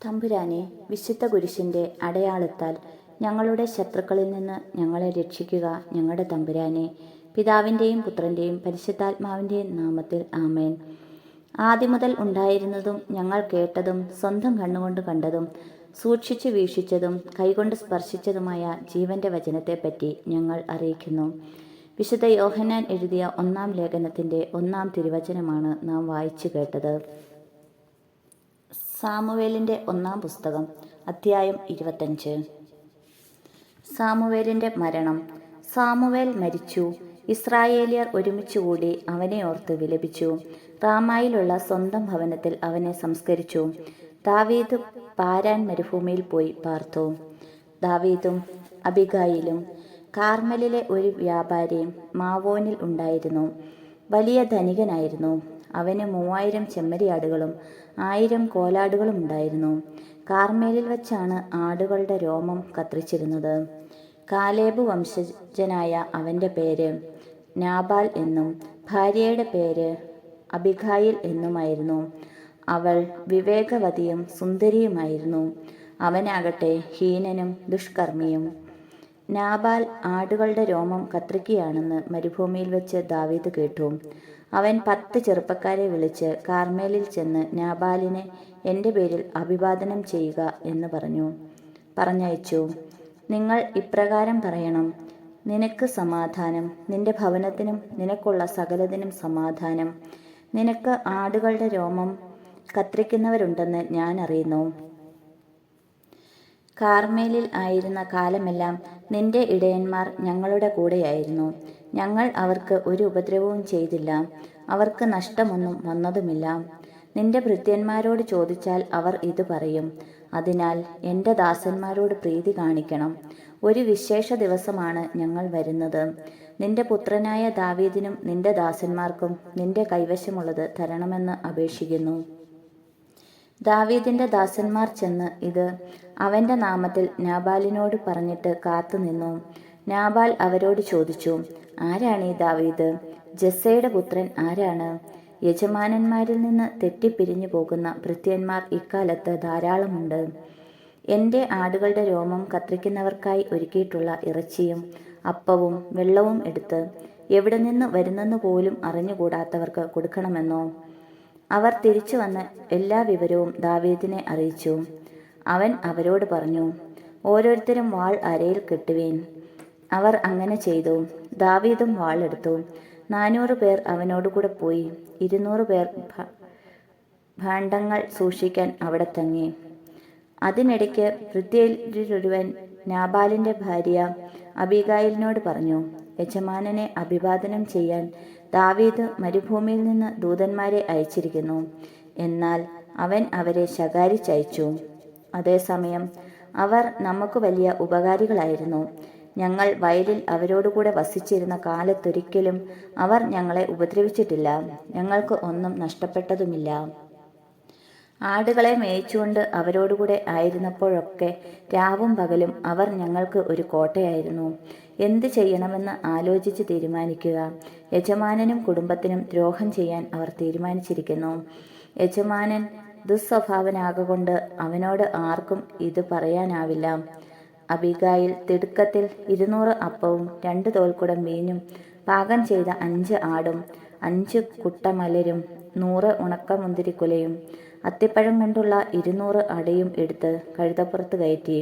തമ്പുരാനെ, വിശുദ്ധ കുരിശിൻ്റെ അടയാളത്താൽ ഞങ്ങളുടെ ശത്രുക്കളിൽ നിന്ന് ഞങ്ങളെ രക്ഷിക്കുക. ഞങ്ങളുടെ തമ്പുരാനെ, പിതാവിൻ്റെയും പുത്രൻ്റെയും പരിശുദ്ധാത്മാവിൻ്റെയും നാമത്തിൽ ആമേൻ. ആദിമുതൽ ഉണ്ടായിരുന്നതും ഞങ്ങൾ കേട്ടതും സ്വന്തം കണ്ണുകൊണ്ട് കണ്ടതും സൂക്ഷിച്ചു വീക്ഷിച്ചതും കൈകൊണ്ട് സ്പർശിച്ചതുമായ ജീവൻ്റെ വചനത്തെപ്പറ്റി ഞങ്ങൾ അറിയിക്കുന്നു. വിശുദ്ധ യോഹന്നാൻ എഴുതിയ 1-ാം ലേഖനത്തിൻ്റെ 1-ാം തിരുവചനമാണ് നാം വായിച്ചു കേട്ടത്. സാമുവേലിൻ്റെ 1-ാം പുസ്തകം, അധ്യായം 25. സാമുവേലിൻ്റെ മരണം. സാമുവേൽ മരിച്ചു. ഇസ്രായേലിയർ ഒരുമിച്ചുകൂടി അവനെ ഓർത്ത് വിലപിച്ചു. റാമായിലുള്ള സ്വന്തം ഭവനത്തിൽ അവനെ സംസ്കരിച്ചു. ദാവീദ് പാരാൻ മരുഭൂമിയിൽ പോയി പാർത്തു. ദാവീദും അബിഗായിലും കാർമലിലെ ഒരു വ്യാപാരി മാവോനിൽ ഉണ്ടായിരുന്നു. വലിയ ധനികനായിരുന്നു. അവന് 3000 ചെമ്മരിയാടുകളും 1000 കോലാടുകളും ഉണ്ടായിരുന്നു. കാർമേലിൽ വച്ചാണ് ആടുകളുടെ രോമം കത്രിച്ചിരുന്നത്. കാലേബ് വംശജനായ അവൻ്റെ പേര് നാബാൽ എന്നും ഭാര്യയുടെ പേര് അബിഗായിൽ എന്നുമായിരുന്നു. അവൾ വിവേകവതിയും സുന്ദരിയുമായിരുന്നു. അവനാകട്ടെ ഹീനനും ദുഷ്കർമ്മിയും. നാബാൽ ആടുകളുടെ രോമം കത്രിക്കുകയാണെന്ന് മരുഭൂമിയിൽ വെച്ച് ദാവീദ് കേട്ടു. അവൻ 10 ചെറുപ്പക്കാരെ വിളിച്ച് കാർമേലിൽ ചെന്ന് നാബാലിനെ എൻ്റെ പേരിൽ അഭിവാദനം ചെയ്യുക എന്ന് പറഞ്ഞയച്ചു. നിങ്ങൾ ഇപ്രകാരം പറയണം: നിനക്ക് സമാധാനം, നിന്റെ ഭവനത്തിനും നിനക്കുള്ള സകലതിനും സമാധാനം. നിനക്ക് ആടുകളുടെ രോമം കത്രിക്കുന്നവരുണ്ടെന്ന് ഞാൻ അറിയുന്നു. കാർമേലിൽ ആയിരുന്ന കാലമെല്ലാം നിന്റെ ഇടയന്മാർ ഞങ്ങളുടെ കൂടെയായിരുന്നു. ഞങ്ങൾ അവർക്ക് ഒരു ഉപദ്രവവും ചെയ്തില്ല. അവർക്ക് നഷ്ടമൊന്നും വന്നതുമില്ല. നിന്റെ ഭൃത്യന്മാരോട് ചോദിച്ചാൽ അവർ ഇത് പറയും. അതിനാൽ എൻ്റെ ദാസന്മാരോട് പ്രീതി കാണിക്കണം. ഒരു വിശേഷ ദിവസമാണ് ഞങ്ങൾ വരുന്നത്. നിന്റെ പുത്രനായ ദാവീദിനും നിന്റെ ദാസന്മാർക്കും നിന്റെ കൈവശമുള്ളത് തരണമെന്ന് അപേക്ഷിക്കുന്നു. ദാവീദിന്റെ ദാസന്മാർ ചെന്ന് ഇത് അവൻ്റെ നാമത്തിൽ നാബാലിനോട് പറഞ്ഞിട്ട് കാത്തുനിന്നു. നാബാൽ അവരോട് ചോദിച്ചു: ആരാണ് ഈ ദാവീദ്? ജസ്സയുടെ പുത്രൻ ആരാണ്? യജമാനന്മാരിൽ നിന്ന് തെറ്റിപ്പിരിഞ്ഞു പോകുന്ന ഭൃത്യന്മാർ ഇക്കാലത്ത് ധാരാളമുണ്ട്. എൻ്റെ ആടുകളുടെ രോമം കത്രിക്കുന്നവർക്കായി ഒരുക്കിയിട്ടുള്ള ഇറച്ചിയും അപ്പവും വെള്ളവും എടുത്ത് എവിടെ നിന്ന് വരുന്നെന്ന് പോലും അറിഞ്ഞുകൂടാത്തവർക്ക് കൊടുക്കണമെന്നോ? അവർ തിരിച്ചു വന്ന് എല്ലാ വിവരവും ദാവീദിനെ അറിയിച്ചു. അവൻ അവരോട് പറഞ്ഞു: ഓരോരുത്തരും വാൾ അരയിൽ കെട്ടുവീൻ. അവർ അങ്ങനെ ചെയ്തു. ദാവീദും വാളെടുത്തു. 400 പേർ അവനോടുകൂടെ പോയി. 200 പേർ ഭാണ്ഡങ്ങൾ സൂക്ഷിക്കാൻ അവിടെ തങ്ങി. അതിനിടയ്ക്ക് ഭൃത്യരിലൊരുവൻ നാബാലിൻ്റെ ഭാര്യ അബിഗായിലിനോട് പറഞ്ഞു: യജമാനനെ അഭിവാദനം ചെയ്യാൻ ദാവീദ് മരുഭൂമിയിൽ നിന്ന് ദൂതന്മാരെ അയച്ചിരിക്കുന്നു. എന്നാൽ അവൻ അവരെ ശകാരിച്ചയച്ചു. അതേസമയം അവർ നമുക്ക് വലിയ ഉപകാരികളായിരുന്നു. ഞങ്ങൾ വയലിൽ അവരോടുകൂടെ വസിച്ചിരുന്ന കാലത്തൊരിക്കലും അവർ ഞങ്ങളെ ഉപദ്രവിച്ചിട്ടില്ല. ഞങ്ങൾക്ക് ഒന്നും നഷ്ടപ്പെട്ടതുമില്ല. ആടുകളെ മേയിച്ചുകൊണ്ട് അവരോടുകൂടെ ആയിരുന്നപ്പോഴൊക്കെ രാവും പകലും അവർ ഞങ്ങൾക്ക് ഒരു കോട്ടയായിരുന്നു. എന്ത് ചെയ്യണമെന്ന് ആലോചിച്ച് തീരുമാനിക്കുക. യജമാനനും കുടുംബത്തിനും ദ്രോഹം ചെയ്യാൻ അവർ തീരുമാനിച്ചിരിക്കുന്നു. യജമാനൻ ദുസ്വഭാവനാകൊണ്ട് അവനോട് ആർക്കും ഇത് പറയാനാവില്ല. അബിഗായിൽ തിടുക്കത്തിൽ 200 അപ്പവും 2 തോൽക്കുടം വീഞ്ഞും പാകം ചെയ്ത 5 ആടും 5 കുട്ടമലരും 100 ഉണക്കമുന്തിരിക്കുലയും അത്തിപ്പഴം കൊണ്ടുള്ള 200 അടയും എടുത്ത് കഴുതപ്പുറത്ത് കയറ്റി.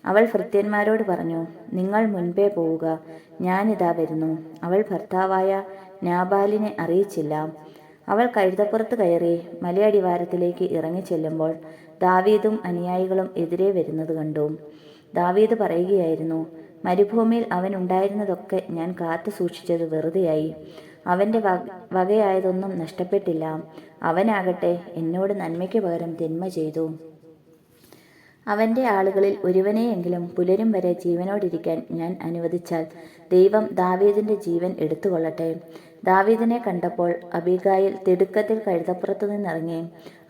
അവൾ ഭൃത്യന്മാരോട് പറഞ്ഞു: നിങ്ങൾ മുൻപേ പോവുക, ഞാനിതാ വരുന്നു. അവൾ ഭർത്താവായ നാബാലിനെ അറിയിച്ചില്ല. അവൾ കഴുതപ്പുറത്ത് കയറി മലയടിവാരത്തിലേക്ക് ഇറങ്ങിച്ചെല്ലുമ്പോൾ ദാവീദും അനുയായികളും എതിരെ വരുന്നത് കണ്ടു. ദാവീദ് പറയുകയായിരുന്നു: മരുഭൂമിയിൽ അവൻ ഉണ്ടായിരുന്നതൊക്കെ ഞാൻ കാത്തു സൂക്ഷിച്ചത് വെറുതെയായി. അവൻ്റെ വകയായതൊന്നും നഷ്ടപ്പെട്ടില്ല. അവനാകട്ടെ എന്നോട് നന്മയ്ക്ക് പകരം തിന്മ ചെയ്തു. അവൻ്റെ ആളുകളിൽ ഒരുവനെയെങ്കിലും പുലരും വരെ ജീവനോടിരിക്കാൻ ഞാൻ അനുവദിച്ചാൽ ദൈവം ദാവീദിൻ്റെ ജീവൻ എടുത്തുകൊള്ളട്ടെ. ദാവീദിനെ കണ്ടപ്പോൾ അബിഗായിൽ തിടുക്കത്തിൽ കഴുതപ്പുറത്തു നിന്നിറങ്ങി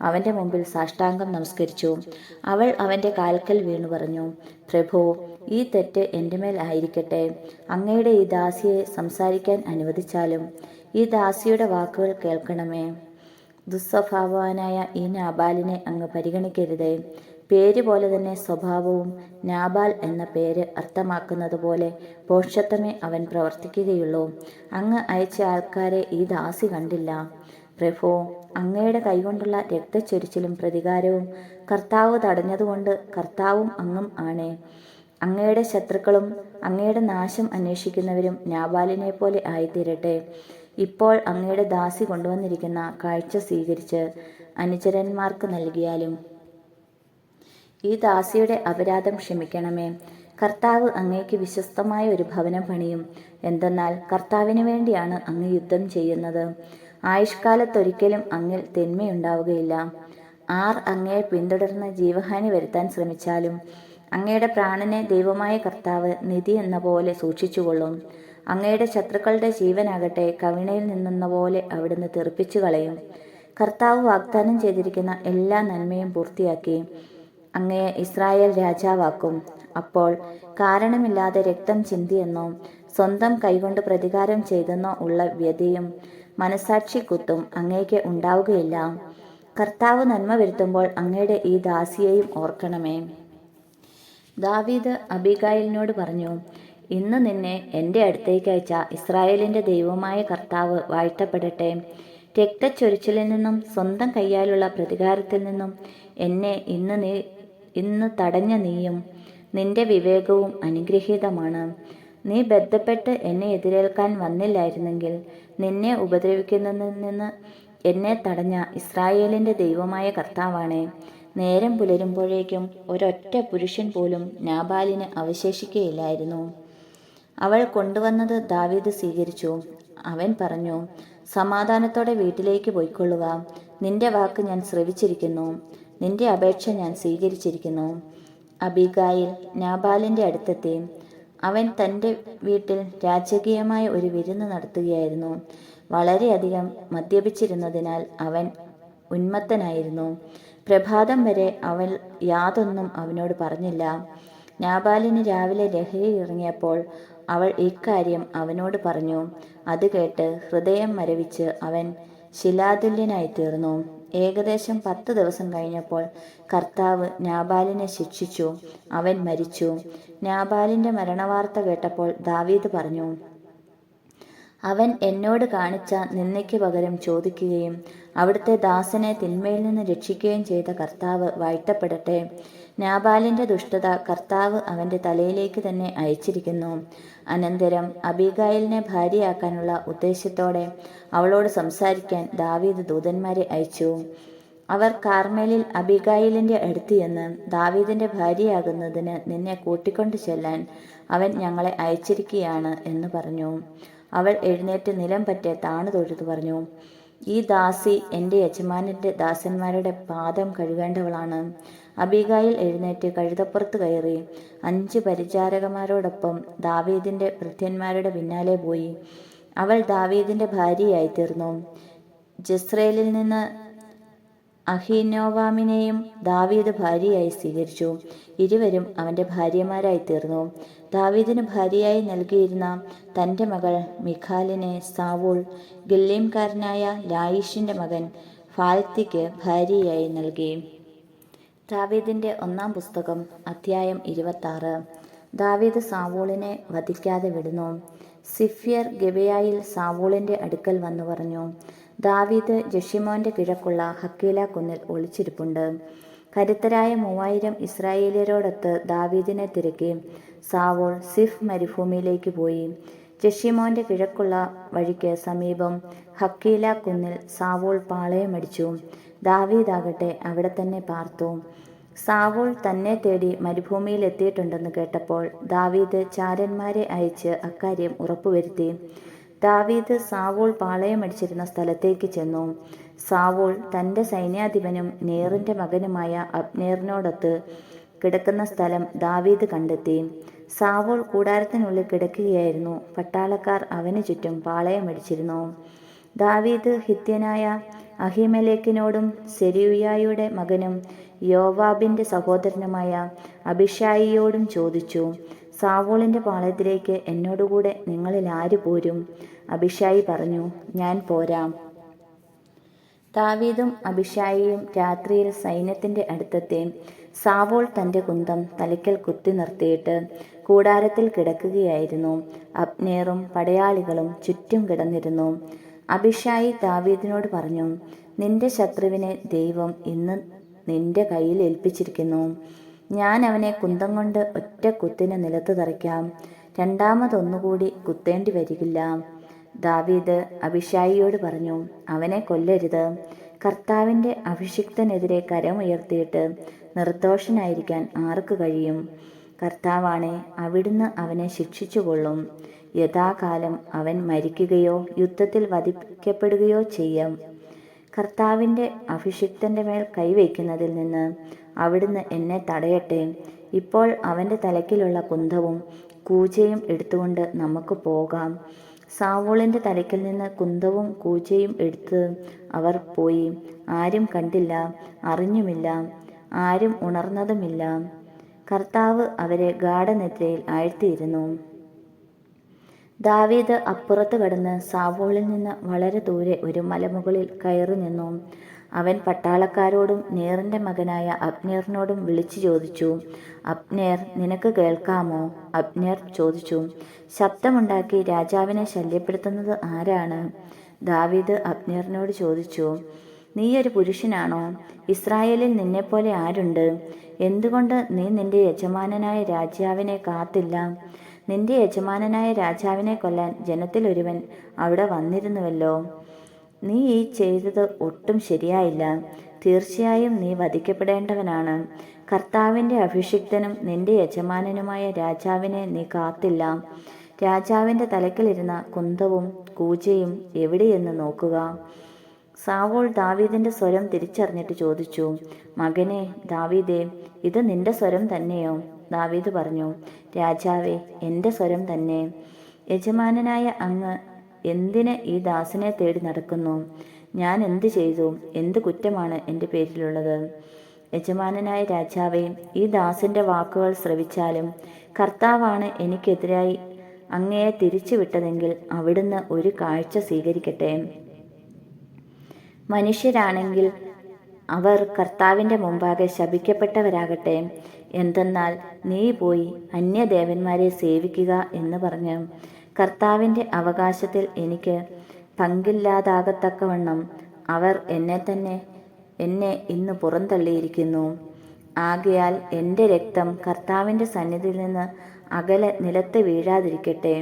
അവൻ്റെ മുമ്പിൽ സാഷ്ടാംഗം നമസ്കരിച്ചു. അവൾ അവൻ്റെ കാൽക്കൽ വീണു പറഞ്ഞു: പ്രഭോ, ഈ തെറ്റ് എൻ്റെ മേൽ ആയിരിക്കട്ടെ. അങ്ങയുടെ ഈ ദാസിയെ സംസാരിക്കാൻ അനുവദിച്ചാലും ഈ ദാസിയുടെ വാക്കുകൾ കേൾക്കണമേ. ദുസ്വഭാവവാനായ ഈ നാബാലിനെ അങ്ങ് പരിഗണിക്കരുതേ. പേര് പോലെ തന്നെ സ്വഭാവവും. നാബാൽ എന്ന പേര് അർത്ഥമാക്കുന്നത് പോലെ ഭോഷത്വമേ അവൻ പ്രവർത്തിക്കുകയുള്ളൂ. അങ്ങ് അയച്ച ആൾക്കാരെ ഈ ദാസി കണ്ടില്ല. പ്രഭോ, അങ്ങയുടെ കൈകൊണ്ടുള്ള രക്തച്ചൊരിച്ചിലും പ്രതികാരവും കർത്താവ് തടഞ്ഞതുകൊണ്ട് കർത്താവും അങ്ങും ആണേ. അങ്ങയുടെ ശത്രുക്കളും അങ്ങയുടെ നാശം അന്വേഷിക്കുന്നവരും നാബാലിനെ പോലെ ആയിത്തീരട്ടെ. ഇപ്പോൾ അങ്ങയുടെ ദാസി കൊണ്ടുവന്നിരിക്കുന്ന കാഴ്ച സ്വീകരിച്ച് അനുചരന്മാർക്ക് നൽകിയാലും. ഈ ദാസിയുടെ അപരാധം ക്ഷമിക്കണമേ. കർത്താവ് അങ്ങേക്ക് വിശ്വസ്തമായ ഒരു ഭവനം പണിയും. എന്തെന്നാൽ കർത്താവിന് വേണ്ടിയാണ് അങ്ങ് യുദ്ധം ചെയ്യുന്നത്. ആയുഷ്കാലത്തൊരിക്കലും അങ്ങിൽ തിന്മയുണ്ടാവുകയില്ല. ആർ അങ്ങയെ പിന്തുടർന്ന് ജീവഹാനി വരുത്താൻ ശ്രമിച്ചാലും അങ്ങയുടെ പ്രാണനെ ദൈവമായ കർത്താവ് നിധി എന്ന പോലെ സൂക്ഷിച്ചുകൊള്ളും. അങ്ങയുടെ ശത്രുക്കളുടെ ജീവനാകട്ടെ കവിണയിൽ നിന്നെന്ന പോലെ അവിടുന്ന് തെറിപ്പിച്ചു കളയും. കർത്താവ് വാഗ്ദാനം ചെയ്തിരിക്കുന്ന എല്ലാ നന്മയും പൂർത്തിയാക്കി അങ്ങയെ ഇസ്രായേൽ രാജാവാക്കും. അപ്പോൾ കാരണമില്ലാതെ രക്തം ചിന്തിയെന്നോ സ്വന്തം കൈകൊണ്ട് പ്രതികാരം ചെയ്തെന്നോ ഉള്ള വ്യതയും മനസാക്ഷി കുത്തും അങ്ങേക്ക് ഉണ്ടാവുകയില്ല. കർത്താവ് നന്മ വരുത്തുമ്പോൾ അങ്ങയുടെ ഈ ദാസിയെയും ഓർക്കണമേ. ദാവീദ് അബീഗായിലിനോട് പറഞ്ഞു, ഇന്ന് നിന്നെ എൻ്റെ അടുത്തേക്ക് അയച്ച ഇസ്രായേലിൻ്റെ ദൈവമായ കർത്താവ് വാഴ്ത്തപ്പെടട്ടെ. രക്തച്ചൊരിച്ചിലിൽ നിന്നും സ്വന്തം കൈയാലുള്ള പ്രതികാരത്തിൽ നിന്നും എന്നെ ഇന്ന് തടഞ്ഞ നീയും നിന്റെ വിവേകവും അനുഗ്രഹീതമാണ്. നീ ബന്ധപ്പെട്ട് എന്നെ എതിരേൽക്കാൻ വന്നില്ലായിരുന്നെങ്കിൽ നിന്നെ ഉപദ്രവിക്കുന്നതിൽ നിന്ന് എന്നെ തടഞ്ഞ ഇസ്രായേലിൻ്റെ ദൈവമായ കർത്താവാണേ. നേരം പുലരുമ്പോഴേക്കും ഒരൊറ്റ പുരുഷൻ പോലും നാബാലിന് അവശേഷിക്കുകയില്ലായിരുന്നു. അവൾ കൊണ്ടുവന്നത് ദാവീദ് സ്വീകരിച്ചു. അവൻ പറഞ്ഞു, സമാധാനത്തോടെ വീട്ടിലേക്ക് പോയിക്കൊള്ളുക. നിന്റെ വാക്ക് ഞാൻ ശ്രവിച്ചിരിക്കുന്നു, നിന്റെ അപേക്ഷ ഞാൻ സ്വീകരിച്ചിരിക്കുന്നു. അബീഗായിൽ നാബാലിൻ്റെ അടുത്തെത്തി. അവൻ തൻ്റെ വീട്ടിൽ രാജകീയമായ ഒരു വിരുന്ന് നടത്തുകയായിരുന്നു. വളരെയധികം മദ്യപിച്ചിരുന്നതിനാൽ അവൻ ഉന്മത്തനായിരുന്നു. പ്രഭാതം വരെ അവൾ യാതൊന്നും അവനോട് പറഞ്ഞില്ല. നാബാലിന് രാവിലെ ലഹരി ഇറങ്ങിയപ്പോൾ അവൾ ഇക്കാര്യം അവനോട് പറഞ്ഞു. അത് കേട്ട് ഹൃദയം മരവിച്ച് അവൻ ശിലാതുല്യനായിത്തീർന്നു. ഏകദേശം 10 ദിവസം കഴിഞ്ഞപ്പോൾ കർത്താവ് നാബാലിനെ ശിക്ഷിച്ചു. അവൻ മരിച്ചു. നാബാലിൻ്റെ മരണവാർത്ത കേട്ടപ്പോൾ ദാവീദ് പറഞ്ഞു, അവൻ എന്നോട് കാണിച്ച നിന്ദയ്ക്ക് പകരം ചോദിക്കുകയും അവിടുത്തെ ദാസനെ തിന്മയിൽ നിന്ന് രക്ഷിക്കുകയും ചെയ്ത കർത്താവ് വാഴ്ത്തപ്പെടട്ടെ. നാബാലിൻ്റെ ദുഷ്ടത കർത്താവ് അവൻ്റെ തലയിലേക്ക് തന്നെ അയച്ചിരിക്കുന്നു. അനന്തരം അബീഗായിലിനെ ഭാര്യയാക്കാനുള്ള ഉദ്ദേശ്യത്തോടെ അവളോട് സംസാരിക്കാൻ ദാവീദ് ദൂതന്മാരെ അയച്ചു. അവർ കാർമേലിൽ അബീഗായിലിൻ്റെ അടുത്ത് ചെന്ന്, ദാവീദിൻ്റെ ഭാര്യയാകുന്നതിന് നിന്നെ കൂട്ടിക്കൊണ്ടു ചെല്ലാൻ അവൻ ഞങ്ങളെ അയച്ചിരിക്കുകയാണ് എന്ന് പറഞ്ഞു. അവൾ എഴുന്നേറ്റ് നിലം പറ്റെ താണു തൊഴുതു പറഞ്ഞു, ഈ ദാസി എൻ്റെ യജമാനൻ്റെ ദാസന്മാരുടെ പാദം കഴുകേണ്ടവളാണ്. അബീഗായിൽ എഴുന്നേറ്റ് കഴുതപ്പുറത്ത് കയറി 5 പരിചാരകന്മാരോടൊപ്പം ദാവീദിൻ്റെ ഭൃത്യന്മാരുടെ പിന്നാലെ പോയി. അവൾ ദാവീദിൻ്റെ ഭാര്യയായി തീർന്നു. ജസ്രേലിൽ നിന്ന് അഹീനോവാമിനെയും ദാവീദ് ഭാര്യയായി സ്വീകരിച്ചു. ഇരുവരും അവൻ്റെ ഭാര്യമാരായി തീർന്നു. ദാവീദിന് ഭാര്യയായി നൽകിയിരുന്ന തൻ്റെ മകൾ മിഖാലിനെ സാവൂൾ ഗില്ലേംകാരനായ ലായിഷിൻ്റെ മകൻ ഫാൽത്തിക്ക് ഭാര്യയായി നൽകി. ദാവീദിൻ്റെ 1-ാം പുസ്തകം അധ്യായം 26. ദാവീദ് സാവൂളിനെ വധിക്കാതെ വിടുന്നു. സിഫ്യർ ഗിബെയയിൽ സാവൂളിൻ്റെ അടുക്കൽ വന്നു പറഞ്ഞു, ദാവീദ് ജഷിമോൻ്റെ കിഴക്കുള്ള ഹക്കീല കുന്നിൽ ഒളിച്ചിരിപ്പുണ്ട്. കരുത്തരായ 3000 ഇസ്രായേലിയരോടൊത്ത് ദാവീദിനെ തിരക്കി സാവൂൾ സിഫ് മരുഭൂമിയിലേക്ക് പോയി. ജഷിമോൻ്റെ കിഴക്കുള്ള വഴിക്ക് സമീപം ഹക്കീല കുന്നിൽ സാവൂൾ പാളയമടിച്ചു. ദാവീദാകട്ടെ അവിടെ തന്നെ പാർത്തു. സാവൂൾ തന്നെ തേടി മരുഭൂമിയിൽ എത്തിയിട്ടുണ്ടെന്ന് കേട്ടപ്പോൾ ദാവീദ് ചാരന്മാരെ അയച്ച് അക്കാര്യം ഉറപ്പുവരുത്തി. ദാവീദ് സാവൂൾ പാളയമടിച്ചിരുന്ന സ്ഥലത്തേക്ക് ചെന്നു. സാവൂൾ തൻ്റെ സൈന്യാധിപനും നേറിൻ്റെ മകനുമായ അബ്നേറിനോടൊത്ത് കിടക്കുന്ന സ്ഥലം ദാവീദ് കണ്ടെത്തി. സാവൂൾ കൂടാരത്തിനുള്ളിൽ കിടക്കുകയായിരുന്നു. പട്ടാളക്കാർ അവന് ചുറ്റും പാളയമടിച്ചിരുന്നു. ദാവീദ് ഹിത്യനായ അഹിമേലെക്കിനോടും സെരൂയായുടെ മകനും യോവാബിൻ്റെ സഹോദരനുമായ അബിഷായിയോടും ചോദിച്ചു, സാവൂളിൻ്റെ പാളയത്തിലേക്ക് എന്നോടുകൂടെ നിങ്ങളിൽ ആര് പോരും? അബിഷായി പറഞ്ഞു, ഞാൻ പോരാം. ദാവീദും അബിശായിയും രാത്രിയിൽ സൈന്യത്തിന്റെ അടുത്തെത്തി. സാവൂൾ തന്റെ കുന്തം തലയ്ക്കൽ കുത്തി നിർത്തിയിട്ട് കൂടാരത്തിൽ കിടക്കുകയായിരുന്നു. അബ്നേറും പടയാളികളും ചുറ്റും കിടന്നിരുന്നു. അബിശായി ദാവീദിനോട് പറഞ്ഞു, നിന്റെ ശത്രുവിനെ ദൈവം ഇന്ന് നിന്റെ കയ്യിൽ ഏൽപ്പിച്ചിരിക്കുന്നു. ഞാൻ അവനെ കുന്തം കൊണ്ട് ഒറ്റ കുത്തിന് നിലത്ത് തറയ്ക്കാം. രണ്ടാമതൊന്നുകൂടി കുത്തേണ്ടി വരികില്ല. ദാവീദ് അബിശായിയോട് പറഞ്ഞു, അവനെ കൊല്ലരുത്. കർത്താവിന്റെ അഭിഷിക്തനെതിരെ കരമുയർത്തിയിട്ട് നിർദോഷനായിരിക്കാൻ ആർക്ക് കഴിയും? കർത്താവാണെ, അവിടുന്ന് അവനെ ശിക്ഷിച്ചുകൊള്ളും. യഥാകാലം അവൻ മരിക്കുകയോ യുദ്ധത്തിൽ വധിക്കപ്പെടുകയോ ചെയ്യും. കർത്താവിന്റെ അഭിഷിക്തന്റെ മേൽ കൈവയ്ക്കുന്നതിൽ നിന്ന് അവിടുന്ന് എന്നെ തടയട്ടെ. ഇപ്പോൾ അവന്റെ തലയ്ക്കിലുള്ള കുന്തവും കൂജയും എടുത്തുകൊണ്ട് നമുക്ക് പോകാം. സാവൂളിന്റെ തലയ്ക്കിൽ നിന്ന് കുന്തവും കൂജയും എടുത്ത് അവർ പോയി. ആരും കണ്ടില്ല, അറിഞ്ഞുമില്ല, ആരും ഉണർന്നതുമില്ല. കർത്താവ് അവരെ ഗാഢനിദ്രയിൽ ആഴ്ത്തിയിരുന്നു. ദാവീദ് അപ്പുറത്ത് കടന്ന് സാവൂളിൽ നിന്ന് വളരെ ദൂരെ ഒരു മലമുകളിൽ കയറി നിന്നു. അവൻ പട്ടാളക്കാരോടും നേറിന്റെ മകനായ അബ്നേറിനോടും വിളിച്ചു ചോദിച്ചു, അബ്നേർ, നിനക്ക് കേൾക്കാമോ? അബ്നേർ ചോദിച്ചു, ശബ്ദമുണ്ടാക്കി രാജാവിനെ ശല്യപ്പെടുത്തുന്നത് ആരാണ്? ദാവീദ് അബ്നേറിനോട് ചോദിച്ചു, നീ ഒരു പുരുഷനാണോ? ഇസ്രായേലിൽ നിന്നെപ്പോലെ ആരുണ്ട്? എന്തുകൊണ്ട് നീ നിന്റെ യജമാനനായ രാജാവിനെ കാത്തില്ല? നിന്റെ യജമാനനായ രാജാവിനെ കൊല്ലാൻ ജനത്തിലൊരുവൻ അവിടെ വന്നിരുന്നുവല്ലോ. നീ ഈ ചെയ്തത് ഒട്ടും ശരിയായില്ല. തീർച്ചയായും നീ വധിക്കപ്പെടേണ്ടവനാണ്. കർത്താവിന്റെ അഭിഷിക്തനും നിന്റെ യജമാനനുമായ രാജാവിനെ നീ കാത്തില്ല. രാജാവിന്റെ തലയ്ക്കലിരുന്ന കുന്തവും കൂജയും എവിടെയെന്ന് നോക്കുക. സാവൂൾ ദാവീദിന്റെ സ്വരം തിരിച്ചറിഞ്ഞിട്ട് ചോദിച്ചു, മകനെ ദാവീദേ, ഇത് നിന്റെ സ്വരം തന്നെയോ? ദാവീദ് പറഞ്ഞു, രാജാവേ, എൻ്റെ സ്വരം തന്നെ. യജമാനനായ അങ്ങ് എന്തിന് ഈ ദാസനെ തേടി നടക്കുന്നു? ഞാൻ എന്ത് ചെയ്തു? എന്ത് കുറ്റമാണ് എൻ്റെ പേരിലുള്ളത്? യജമാനനായ രാജാവേ, ഈ ദാസന്റെ വാക്കുകൾ ശ്രവിച്ചാലും കർത്താവാണ് എനിക്കെതിരായി അങ്ങയെ തിരിച്ചുവിട്ടതെങ്കിൽ അവിടുന്ന് ഒരു കാഴ്ച സ്വീകരിക്കട്ടെ. മനുഷ്യരാണെങ്കിൽ അവർ കർത്താവിന്റെ മുമ്പാകെ ശപിക്കപ്പെട്ടവരാകട്ടെ. എന്തെന്നാൽ നീ പോയി അന്യദേവന്മാരെ സേവിക്കുക എന്ന് പറഞ്ഞ് കർത്താവിന്റെ അവകാശത്തിൽ എനിക്ക് പങ്കില്ലാതാകത്തക്കവണ്ണം അവർ എന്നെ ഇന്ന് പുറന്തള്ളിയിരിക്കുന്നു. ആകയാൽ എൻ്റെ രക്തം കർത്താവിന്റെ സന്നിധിയിൽ നിന്ന് അകലെ നിലത്ത് വീഴാതിരിക്കട്ടെ.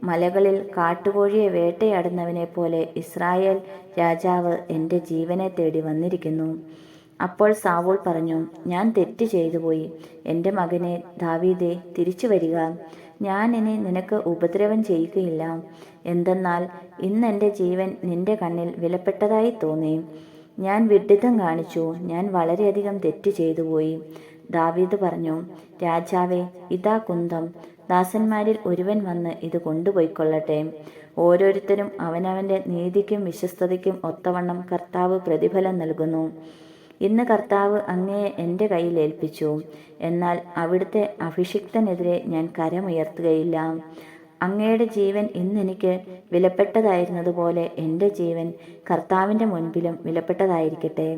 മലകളിൽ കാട്ടുകോഴിയെ വേട്ടയാടുന്നവനെ പോലെ ഇസ്രായേൽ രാജാവ് എൻ്റെ ജീവനെ തേടി വന്നിരിക്കുന്നു. അപ്പോൾ സാവൂൾ പറഞ്ഞു, ഞാൻ തെറ്റ് ചെയ്തു പോയി. എൻ്റെ മകനെ ദാവീദേ, തിരിച്ചു വരിക. ഞാൻ ഇനി നിനക്ക് ഉപദ്രവം ചെയ്യുകയില്ല. എന്തെന്നാൽ ഇന്ന് എൻ്റെ ജീവൻ നിന്റെ കണ്ണിൽ വിലപ്പെട്ടതായി തോന്നി. ഞാൻ വിഡ്ഢിത്തം കാണിച്ചു. ഞാൻ വളരെയധികം തെറ്റ് ചെയ്തു പോയി. ദാവീദ് പറഞ്ഞു, രാജാവേ, ഇതാ കുന്തം. ദാസന്മാരിൽ ഒരുവൻ വന്ന് ഇത് കൊണ്ടുപോയിക്കൊള്ളട്ടെ. ഓരോരുത്തരും അവനവന്റെ നീതിക്കും വിശ്വസ്തതയ്ക്കും ഒത്തവണ്ണം കർത്താവ് പ്രതിഫലം നൽകുന്നു. ഇന്ന് കർത്താവ് അങ്ങയെ എൻ്റെ കയ്യിൽ ഏൽപ്പിച്ചു. എന്നാൽ അവിടുത്തെ അഭിഷിക്തനെതിരെ ഞാൻ കരമുയർത്തുകയില്ല. അങ്ങയുടെ ജീവൻ ഇന്നെനിക്ക് വിലപ്പെട്ടതായിരുന്നതുപോലെ എൻ്റെ ജീവൻ കർത്താവിൻ്റെ മുൻപിലും വിലപ്പെട്ടതായിരിക്കട്ടെ.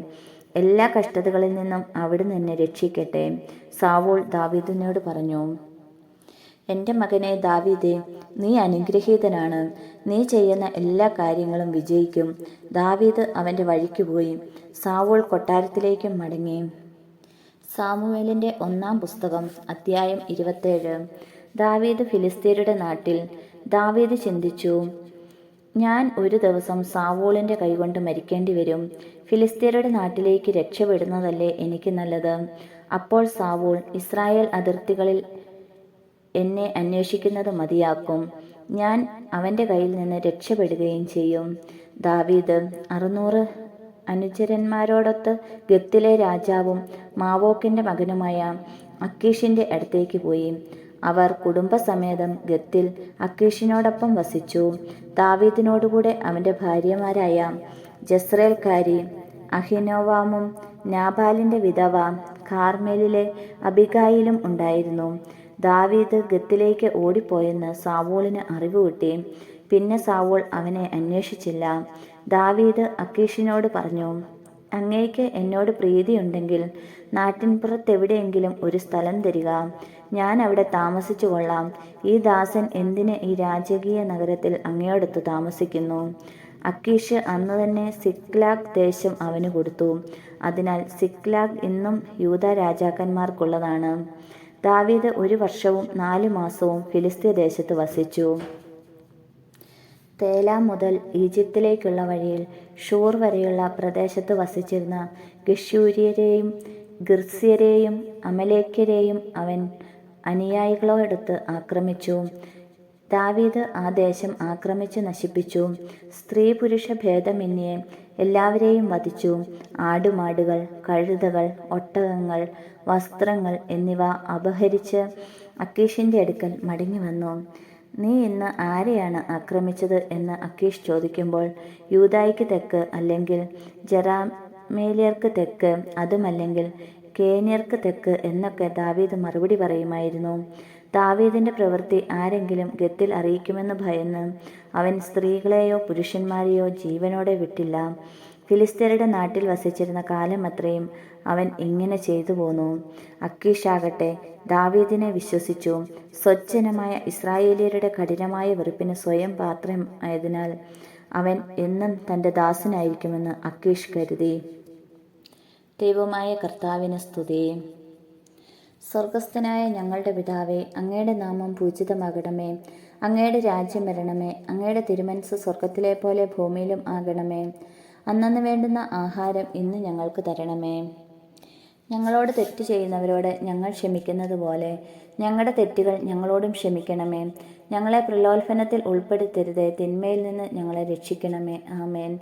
എല്ലാ കഷ്ടതകളിൽ നിന്നും അവിടുന്ന് എന്നെ രക്ഷിക്കട്ടെ. സാവൂൾ ദാവീദിനോട് പറഞ്ഞു, എൻ്റെ മകനെ ദാവീദേ, നീ അനുഗ്രഹീതനാണ്. നീ ചെയ്യുന്ന എല്ലാ കാര്യങ്ങളും വിജയിക്കും. ദാവീദ് അവൻ്റെ വഴിക്ക് പോയി. സാവൂൾ കൊട്ടാരത്തിലേക്കും മടങ്ങി. സാമുവേലിൻ്റെ 1-ാം പുസ്തകം അധ്യായം 27. ദാവീദ് ഫിലിസ്ത്യരുടെ നാട്ടിൽ. ദാവീദ് ചിന്തിച്ചു, ഞാൻ ഒരു ദിവസം സാവൂളിൻ്റെ കൈകൊണ്ട് മരിക്കേണ്ടി വരും. ഫിലിസ്ത്യരുടെ നാട്ടിലേക്ക് രക്ഷപ്പെടുന്നതല്ലേ എനിക്ക് നല്ലത്. അപ്പോൾ സാവൂൾ ഇസ്രായേൽ അതിർത്തികളിൽ എന്നെ അന്വേഷിക്കുന്നത് മതിയാക്കും. ഞാൻ അവൻ്റെ കയ്യിൽ നിന്ന് രക്ഷപ്പെടുകയും ചെയ്യും. ദാവീദ് 600 അനുചരന്മാരോടൊത്ത് ഗത്തിലെ രാജാവും മാവോക്കിൻ്റെ മകനുമായ അക്കീഷിൻ്റെ അടുത്തേക്ക് പോയി. അവർ കുടുംബസമേതം ഗത്തിൽ അക്കീഷിനോടൊപ്പം വസിച്ചു. ദാവീദിനോടുകൂടെ അവൻ്റെ ഭാര്യമാരായ ജസ്രേൽക്കാരി അഹിനോവാമും നാബാലിൻ്റെ വിധവ കാർമേലിലെ അബിഗായിലും ഉണ്ടായിരുന്നു. ദാവീദ് ഗത്തിലേക്ക് ഓടിപ്പോയെന്ന് സാവൂളിന് അറിവ് കിട്ടി. പിന്നെ സാവൂൾ അവനെ അന്വേഷിച്ചില്ല. ദാവീദ് അക്കീഷിനോട് പറഞ്ഞു, അങ്ങേക്ക് എന്നോട് പ്രീതിയുണ്ടെങ്കിൽ നാട്ടിൻപുറത്തെവിടെയെങ്കിലും ഒരു സ്ഥലം തരിക, ഞാൻ അവിടെ താമസിച്ചു കൊള്ളാം. ഈ ദാസൻ എന്തിന് ഈ രാജകീയ നഗരത്തിൽ അങ്ങയോടൊത്ത് താമസിക്കുന്നു? അക്കീഷ് അന്ന് തന്നെ സിക്ലാഗ് ദേശം അവന് കൊടുത്തു. അതിനാൽ സിക്ലാഗ് ഇന്നും യൂദ രാജാക്കന്മാർക്കുള്ളതാണ്. ദാവീദ് 1 വർഷവും 4 മാസവും ഫിലിസ്ത്യ ദേശത്ത് വസിച്ചു. തേലാം മുതൽ ഈജിപ്തിലേക്കുള്ള വഴിയിൽ ഷൂർ വരെയുള്ള പ്രദേശത്ത് വസിച്ചിരുന്ന ഗെശൂര്യരെയും ഗിർസ്യരെയും അമലേക്യരെയും അവൻ അനുയായികളോടൊത്ത് ആക്രമിച്ചു. ദാവീദ് ആ ദേശം ആക്രമിച്ചു നശിപ്പിച്ചു. സ്ത്രീ പുരുഷ ഭേദമന്യേ എല്ലാവരെയും വധിച്ചു. ആടുമാടുകൾ, കഴുതകൾ, ഒട്ടകങ്ങൾ, വസ്ത്രങ്ങൾ എന്നിവ അപഹരിച്ച് അക്കീഷിൻ്റെ അടുക്കൽ മടങ്ങി വന്നു. നീ ഇന്ന് ആരെയാണ് ആക്രമിച്ചത് എന്ന് അക്കീഷ് ചോദിക്കുമ്പോൾ, യൂദായ്ക്ക് തെക്ക്, അല്ലെങ്കിൽ ജെറാമേല്യർക്ക് തെക്ക്, അതുമല്ലെങ്കിൽ കേന്യർക്ക് തെക്ക് എന്നൊക്കെ ദാവീദ് മറുപടി പറയുമായിരുന്നു. ദാവീദിന്റെ പ്രവൃത്തി ആരെങ്കിലും ഗത്തിൽ അറിയിക്കുമെന്ന് ഭയന്ന് അവൻ സ്ത്രീകളെയോ പുരുഷന്മാരെയോ ജീവനോടെ വിട്ടില്ല. ഫിലിസ്ത്യരുടെ നാട്ടിൽ വസിച്ചിരുന്ന കാലം അത്രയും അവൻ ഇങ്ങനെ ചെയ്തു പോന്നു. അക്കീഷാകട്ടെ ദാവീദിനെ വിശ്വസിച്ചു. സ്വജ്ജനമായ ഇസ്രായേലിയരുടെ കഠിനമായ വെറുപ്പിന് സ്വയം പാത്രമായതിനാൽ അവൻ എന്നും തൻ്റെ ദാസനായിരിക്കുമെന്ന് അക്കീഷ് കരുതി. ദൈവമായ കർത്താവിന് സ്തുതി. സ്വർഗസ്ഥനായ ഞങ്ങളുടെ പിതാവേ, അങ്ങയുടെ നാമം പൂജിതമാകണമേ. അങ്ങയുടെ രാജ്യം വരണമേ. അങ്ങയുടെ തിരുമനസ്സ് സ്വർഗത്തിലെ പോലെ ഭൂമിയിലും ആകണമേ. അന്നന്ന് വേണ്ടുന്ന ആഹാരം ഇന്ന് ഞങ്ങൾക്ക് തരണമേ. ഞങ്ങളോട് തെറ്റ് ചെയ്യുന്നവരോട് ഞങ്ങൾ ക്ഷമിക്കുന്നത് പോലെ ഞങ്ങളുടെ തെറ്റുകൾ ഞങ്ങളോടും ക്ഷമിക്കണമേ. ഞങ്ങളെ പ്രലോഭനത്തിൽ ഉൾപ്പെടുത്തരുതേ, തിന്മയിൽ നിന്ന് ഞങ്ങളെ രക്ഷിക്കണമേ. ആമേൻ.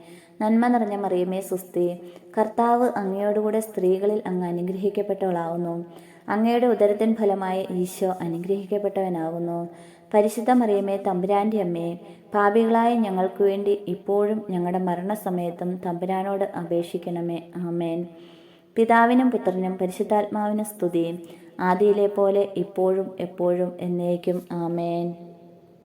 നന്മ നിറഞ്ഞ മറിയമേ സുസ്തി, കർത്താവ് അങ്ങയോടുകൂടെ സ്ത്രീകളിൽ അങ്ങ് അനുഗ്രഹിക്കപ്പെട്ടവളാവുന്നു. അങ്ങയുടെ ഉദരത്തിൻ ഫലമായ ഈശോ അനുഗ്രഹിക്കപ്പെട്ടവനാകുന്നു. പരിശുദ്ധ മറിയമേ തമ്പുരാൻ്റെ അമ്മയെ, പാപികളായ ഞങ്ങൾക്ക് വേണ്ടി ഇപ്പോഴും ഞങ്ങളുടെ മരണസമയത്തും തമ്പുരാനോട് അപേക്ഷിക്കണമേ. ആമേൻ. പിതാവിനും പുത്രനും പരിശുദ്ധാത്മാവിനും സ്തുതി, ആദിയിലെ പോലെ ഇപ്പോഴും എപ്പോഴും എന്നേക്കും. ആമേൻ.